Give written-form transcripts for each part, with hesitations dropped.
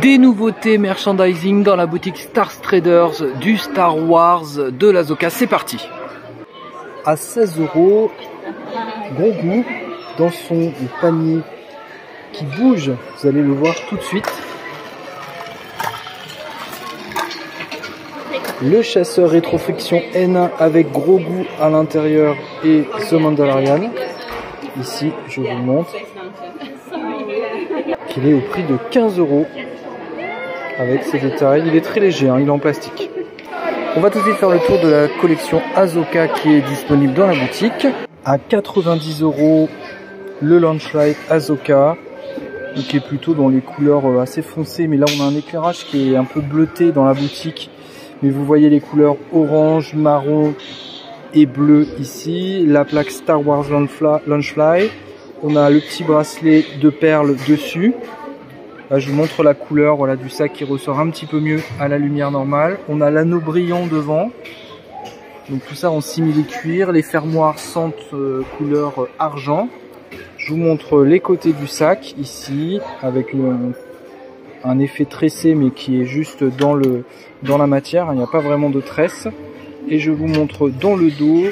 Des nouveautés merchandising dans la boutique Star Traders du Star Wars de l'Ahsoka. C'est parti. À 16 €, Grogu dans son panier qui bouge. Vous allez le voir tout de suite. Le chasseur rétroflexion N1 avec Grogu à l'intérieur et The Mandalorian. Ici, je vous montre qu'il est au prix de 15 € avec ses détails. Il est très léger, hein, il est en plastique. On va tout de suite faire le tour de la collection Ahsoka qui est disponible dans la boutique. À 90 €, le Launchlight Ahsoka, qui est plutôt dans les couleurs assez foncées. Mais là, on a un éclairage qui est un peu bleuté dans la boutique. Mais vous voyez les couleurs orange, marron et bleu ici. La plaque Star Wars Launchfly. On a le petit bracelet de perles dessus. Là, je vous montre la couleur, voilà, du sac qui ressort un petit peu mieux à la lumière normale. On a l'anneau brillant devant. Donc tout ça en simili-cuir. Les fermoirs sentent couleur argent. Je vous montre les côtés du sac ici avec un effet tressé mais qui est juste dans la matière. Il n'y a pas vraiment de tresse. Et je vous montre dans le dos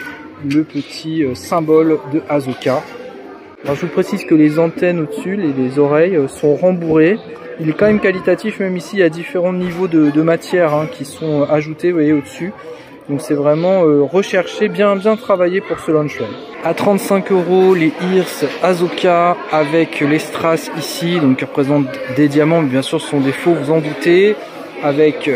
le petit symbole de Ahsoka. Alors je vous précise que les antennes au-dessus, les oreilles sont rembourrées. Il est quand même qualitatif, même ici il y a différents niveaux de matière hein, qui sont ajoutés, vous voyez, au-dessus. Donc c'est vraiment recherché, bien travaillé pour ce Launchlight. À 35 €, les Ears Ahsoka avec les strass ici, donc qui représentent des diamants, mais bien sûr ce sont des faux, vous en doutez, avec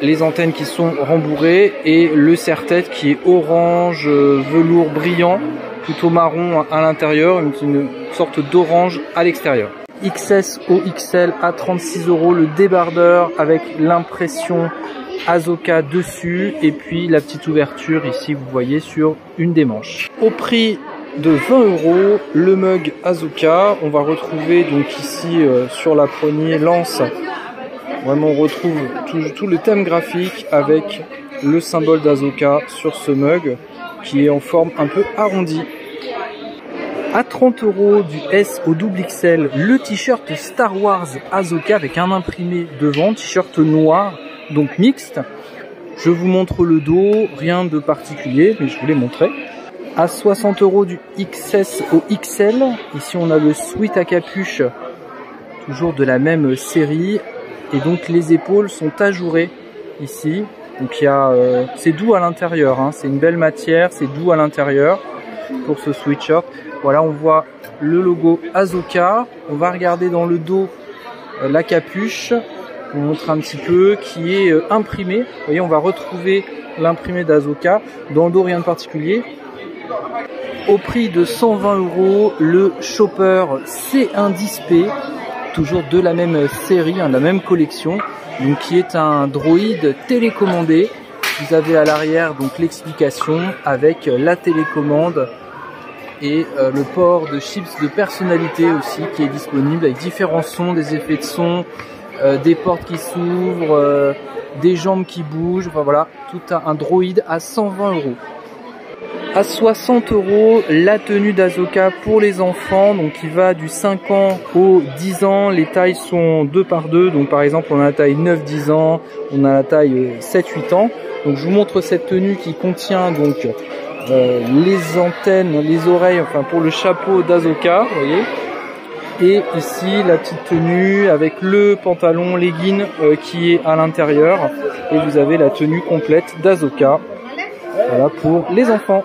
les antennes qui sont rembourrées et le serre-tête qui est orange, velours brillant, plutôt marron à l'intérieur, une sorte d'orange à l'extérieur. XS au XL à 36 €, le débardeur avec l'impression Ahsoka dessus et puis la petite ouverture ici vous voyez sur une des manches. Au prix de 20 €, le mug Ahsoka. On va retrouver donc ici sur la poignée lance, vraiment on retrouve tout le thème graphique avec le symbole d'Ahsoka sur ce mug qui est en forme un peu arrondie. À 30 € du S au XXL, le t-shirt Star Wars Ahsoka avec un imprimé devant, t-shirt noir, donc mixte. Je vous montre le dos, rien de particulier, mais je vous l'ai montré. À 60 € du XS au XL, ici on a le sweat à capuche, toujours de la même série, et donc les épaules sont ajourées ici. Donc il y a, c'est doux à l'intérieur, hein, c'est une belle matière, c'est doux à l'intérieur pour ce sweatshirt. Voilà, on voit le logo Ahsoka. On va regarder dans le dos la capuche. On montre un petit peu qui est imprimé. Vous voyez, on va retrouver l'imprimé d'Ahsoka. Dans le dos, rien de particulier. Au prix de 120 €, le Chopper C110P, toujours de la même série, hein, de la même collection, donc qui est un droïde télécommandé. Vous avez à l'arrière donc l'explication avec la télécommande et le port de chips de personnalité aussi qui est disponible avec différents sons, des effets de son, des portes qui s'ouvrent, des jambes qui bougent, enfin voilà, tout un droïde à 120 €. À 60 €, la tenue d'Ahsoka pour les enfants, donc qui va du 5 ans au 10 ans. Les tailles sont 2 par 2, donc par exemple on a la taille 9-10 ans, on a la taille 7-8 ans. Donc je vous montre cette tenue qui contient donc les antennes, les oreilles, enfin pour le chapeau d'Ahsoka, vous voyez. Et ici la petite tenue avec le pantalon legging qui est à l'intérieur. Et vous avez la tenue complète d'Ahsoka. Voilà pour les enfants.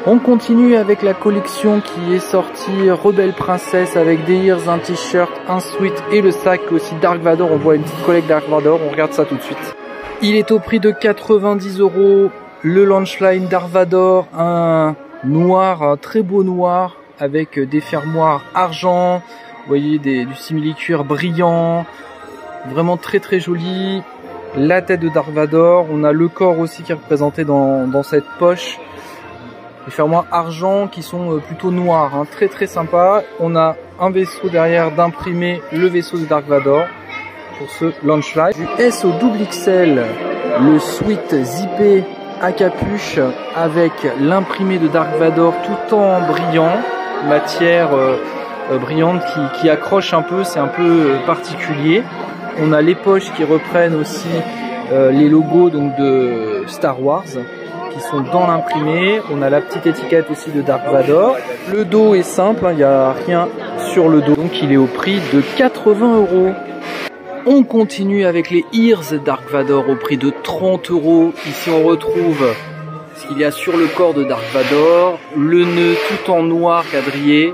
On continue avec la collection qui est sortie Rebelle Princesse avec des ears, un t-shirt, un sweat et le sac aussi Dark Vador. On voit une petite collègue Dark Vador, on regarde ça tout de suite. Il est au prix de 90 €. Le Launchline Dark Vador, un noir, un très beau noir avec des fermoirs argent. Vous voyez du simili-cuir brillant, vraiment très joli. La tête de Dark Vador, on a le corps aussi qui est représenté dans cette poche. Les fermoirs argent qui sont plutôt noirs, hein, très sympa. On a un vaisseau derrière d'imprimer le vaisseau de Dark Vador pour ce Launchlight. Du S au XXL, le sweat zippé à capuche avec l'imprimé de Dark Vador tout en brillant, matière brillante qui accroche un peu, c'est un peu particulier. On a les poches qui reprennent aussi les logos donc de Star Wars qui sont dans l'imprimé. On a la petite étiquette aussi de Dark Vador. Le dos est simple, il n'y a rien sur le dos, donc il est au prix de 80 €. On continue avec les Ears Dark Vador au prix de 30 €. Ici on retrouve ce qu'il y a sur le corps de Dark Vador, le nœud tout en noir quadrillé,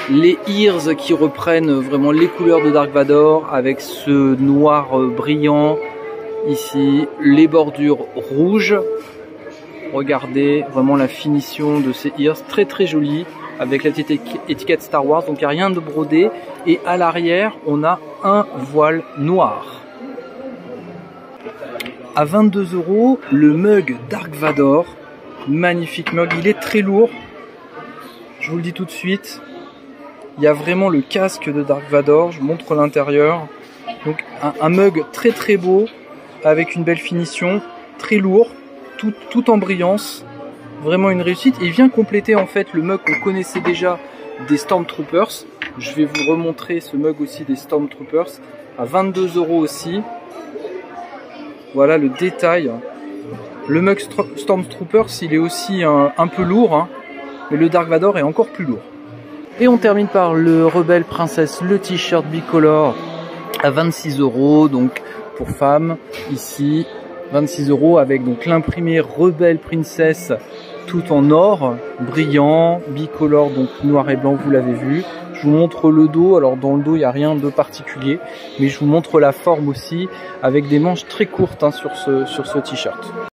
les Ears qui reprennent vraiment les couleurs de Dark Vador avec ce noir brillant ici, les bordures rouges. Regardez vraiment la finition de ces Ears, très très jolie, avec la petite étiquette Star Wars, donc il n'y a rien de brodé. Et à l'arrière, on a un voile noir. À 22 €, le mug Dark Vador. Magnifique mug, il est très lourd. Je vous le dis tout de suite. Il y a vraiment le casque de Dark Vador, je vous montre l'intérieur. Donc un mug très très beau, avec une belle finition, très lourd, tout en brillance. Vraiment une réussite. Et il vient compléter en fait le mug qu'on connaissait déjà des Stormtroopers. Je vais vous remontrer ce mug aussi des Stormtroopers à 22 € aussi. Voilà le détail. Le mug Stormtroopers, il est aussi un peu lourd, hein, mais le Dark Vador est encore plus lourd. Et on termine par le Rebelle Princess, le t-shirt bicolore à 26 €, donc pour femmes ici 26 € avec donc l'imprimé Rebelle Princess tout en or, brillant, bicolore, donc noir et blanc, vous l'avez vu. Je vous montre le dos, alors dans le dos il n'y a rien de particulier, mais je vous montre la forme aussi avec des manches très courtes hein, sur ce t-shirt.